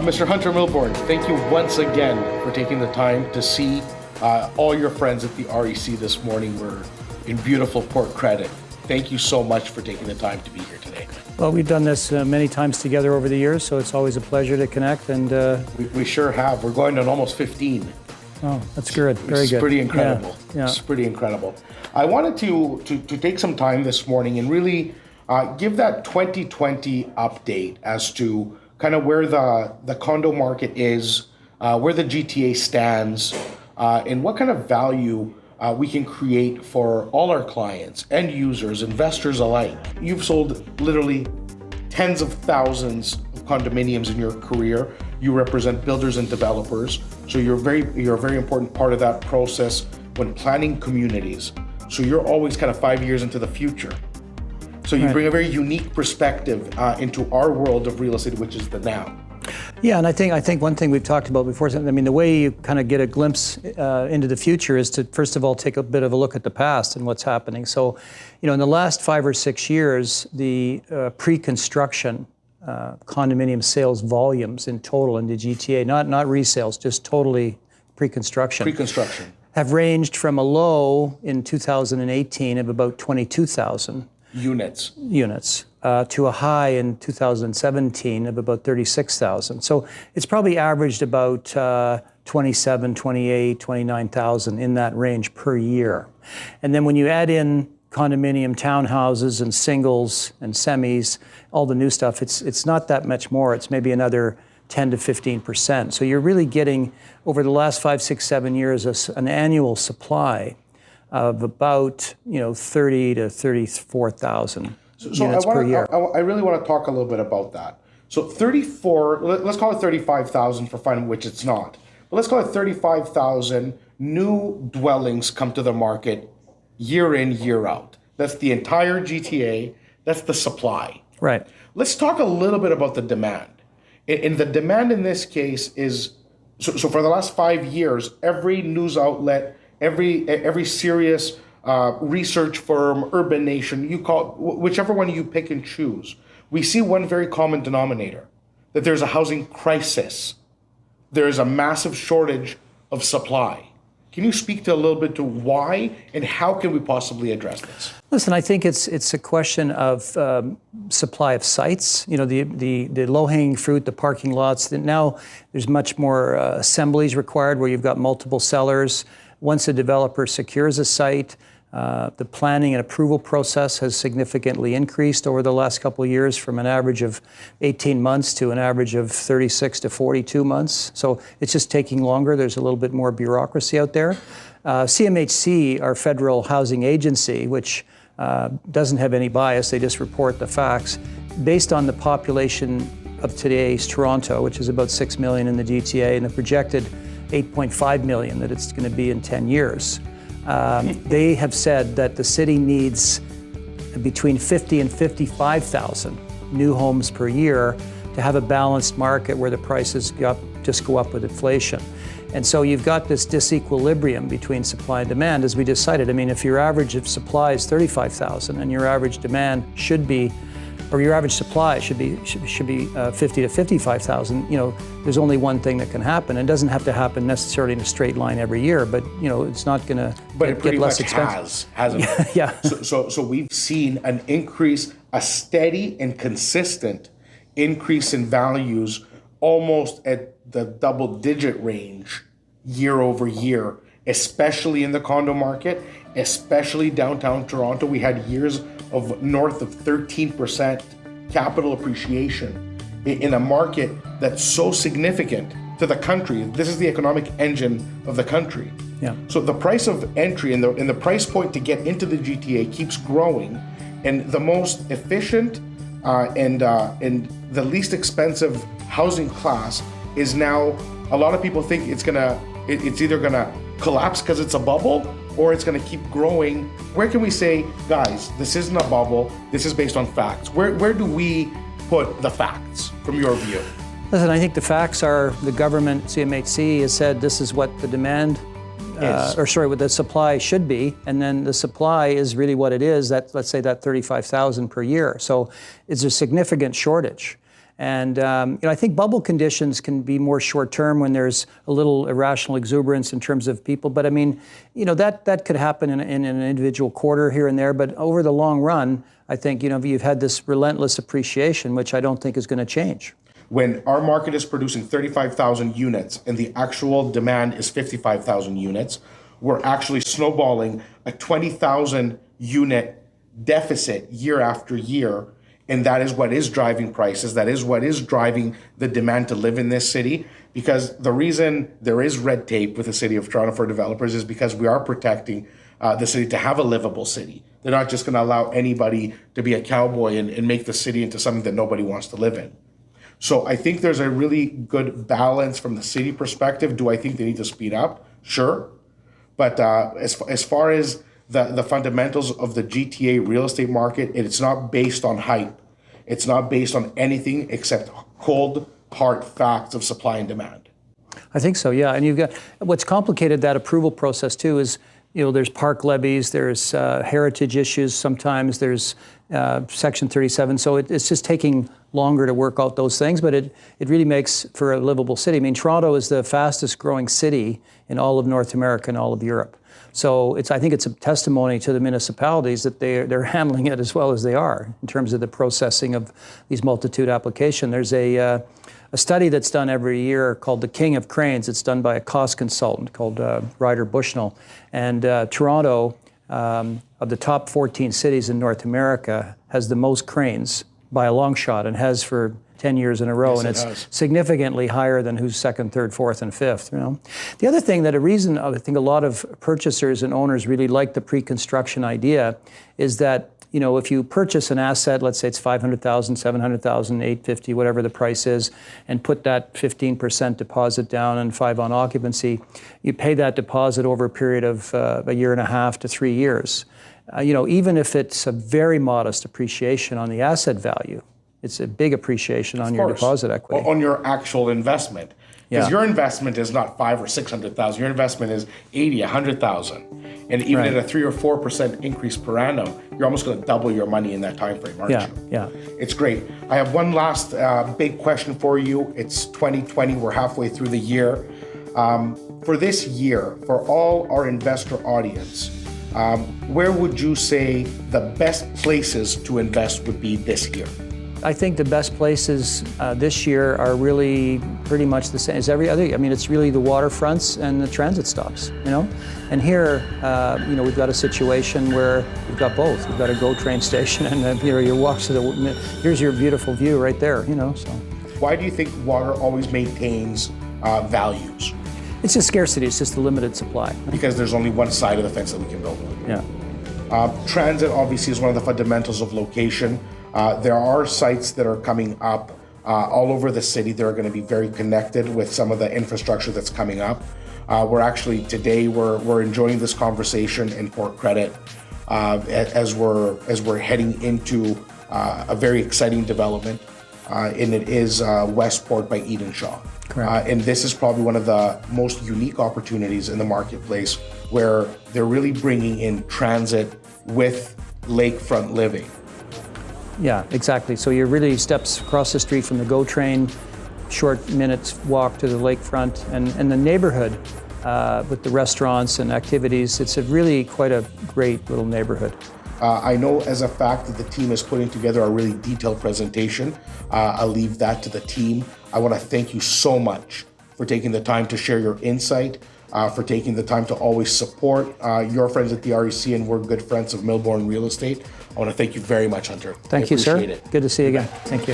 Mr. Hunter Milborne, thank you once again for taking the time to see all your friends at the REC this morning. We're in beautiful Port Credit. Thank you so much for taking the time to be here today. Well, we've done this many times together over the years, so it's always a pleasure to connect. And we sure have. We're going on almost 15. Oh, that's good. Very good. It's pretty incredible. Yeah. It's pretty incredible. I wanted to take some time this morning and really give that 2020 update as to kind of where the condo market is, where the GTA stands, and what kind of value we can create for all our clients, end users, investors alike. You've sold literally tens of thousands of condominiums in your career. You represent builders and developers, so you're a very important part of that process when planning communities. So you're always kind of 5 years into the future. So you bring a very unique perspective into our world of real estate, which is the now. Yeah, and I think one thing we've talked about before, I mean, the way you kind of get a glimpse into the future is to, first of all, take a bit of a look at the past and what's happening. So, you know, in the last 5 or 6 years, the pre-construction condominium sales volumes in total in the GTA, not resales, just totally pre-construction. Pre-construction. Have ranged from a low in 2018 of about 22,000 units to a high in 2017 of about 36,000. So it's probably averaged about 27, 28, 29,000 in that range per year. And then when you add in condominium townhouses and singles and semis, all the new stuff, it's not that much more. It's maybe another 10 to 15%. So you're really getting, over the last 5, 6, 7 years, an annual supply of about 30 to 34,000 units per year. I really want to talk a little bit about that. So 34, let's call it 35,000 for fun, which it's not. But let's call it 35,000 new dwellings come to the market year in, year out. That's the entire GTA. That's the supply. Right. Let's talk a little bit about the demand. And the demand in this case is, so for the last 5 years, every news outlet, every serious research firm, Urban Nation, you call whichever one you pick and choose, we see one very common denominator, that there's a housing crisis. There is a massive shortage of supply. Can you speak to a little bit to why and how can we possibly address this? Listen, I think it's a question of supply of sites. You know, the low-hanging fruit, the parking lots. Now there's much more assemblies required where you've got multiple sellers. Once a developer secures a site, the planning and approval process has significantly increased over the last couple of years, from an average of 18 months to an average of 36 to 42 months. So it's just taking longer. There's a little bit more bureaucracy out there. CMHC, our federal housing agency, which doesn't have any bias, they just report the facts, based on the population of today's Toronto, which is about 6 million in the GTA, and the projected 8.5 million that it's going to be in 10 years. They have said that the city needs between 50 and 55,000 new homes per year to have a balanced market where the prices just go up with inflation. And so you've got this disequilibrium between supply and demand, as we just cited. I mean, if your average of supply is 35,000 and your average demand should be, or your average supply should be 50 to 55,000, there's only one thing that can happen. It doesn't have to happen necessarily in a straight line every year, but it's not going to get less expensive. Hasn't it? Yeah. So we've seen an increase, a steady and consistent increase in values, almost at the double-digit range year over year, especially in the condo market, especially downtown Toronto. We had years of north of 13% capital appreciation in a market that's so significant to the country. This is the economic engine of the country. Yeah. So the price of entry and the price point to get into the GTA keeps growing, and the most efficient and the least expensive housing class is now, a lot of people think it's either gonna collapse because it's a bubble, or it's going to keep growing. Where can we say, guys, this isn't a bubble, this is based on facts? Where do we put the facts from your view? Listen, I think the facts are the government, CMHC, has said this is what the demand, what the supply should be, and then the supply is really what it is, let's say that 35,000 per year. So it's a significant shortage. And I think bubble conditions can be more short-term when there's a little irrational exuberance in terms of people. But I mean, that could happen in an individual quarter here and there. But over the long run, I think you've had this relentless appreciation, which I don't think is going to change. When our market is producing 35,000 units and the actual demand is 55,000 units, we're actually snowballing a 20,000 unit deficit year after year. And that is what is driving prices. That is what is driving the demand to live in this city. Because the reason there is red tape with the City of Toronto for developers is because we are protecting the city to have a livable city. They're not just going to allow anybody to be a cowboy and make the city into something that nobody wants to live in. So I think there's a really good balance from the city perspective. Do I think they need to speed up? Sure. But as far as the fundamentals of the GTA real estate market, it's not based on hype. It's not based on anything except cold, hard facts of supply and demand. I think so, yeah. And you've got what's complicated that approval process too is there's park levies, there's heritage issues sometimes, there's Section 37. So it's just taking longer to work out those things, but it really makes for a livable city. I mean, Toronto is the fastest growing city in all of North America and all of Europe. So I think it's a testimony to the municipalities that they're handling it as well as they are in terms of the processing of these multitude applications. There's a study that's done every year called The King of Cranes. It's done by a cost consultant called Ryder Bushnell. And Toronto, of the top 14 cities in North America, has the most cranes by a long shot and has for 10 years in a row, and it's significantly higher than who's second, third, fourth, and fifth. The other thing that a reason I think a lot of purchasers and owners really like the pre-construction idea is that if you purchase an asset, let's say it's 500,000, 700,000, 850, whatever the price is, and put that 15% deposit down and 5 on occupancy, you pay that deposit over a period of a year and a half to 3 years. Even if it's a very modest appreciation on the asset value, it's a big appreciation on your deposit equity. On your actual investment. Because your investment is not 500,000 or 600,000. Your investment is 80,000, 100,000. And even at a 3 or 4% increase per annum, you're almost going to double your money in that time frame, aren't you? Yeah. It's great. I have one last big question for you. It's 2020. We're halfway through the year. For this year, for all our investor audience, where would you say the best places to invest would be this year? I think the best places this year are really pretty much the same as every other year. I mean, it's really the waterfronts and the transit stops, And here, we've got a situation where we've got both. We've got a GO train station and, your walks to here's your beautiful view right there, so. Why do you think water always maintains values? It's just scarcity. It's just a limited supply. Because there's only one side of the fence that we can build on. Yeah. Transit obviously is one of the fundamentals of location. There are sites that are coming up all over the city that are going to be very connected with some of the infrastructure that's coming up. Today we're enjoying this conversation in Port Credit as we're heading into a very exciting development, and it is WestPort by Edenshaw. Correct. And this is probably one of the most unique opportunities in the marketplace where they're really bringing in transit with lakefront living. Yeah, exactly. So you're really steps across the street from the GO train, short minutes walk to the lakefront, and the neighborhood with the restaurants and activities. It's really quite a great little neighborhood. I know as a fact that the team is putting together a really detailed presentation. I'll leave that to the team. I want to thank you so much for taking the time to share your insight, for taking the time to always support your friends at the REC, and we're good friends of Milborne Real Estate. I want to thank you very much, Hunter. Thank you, sir. It. Good to see you again. Thank you.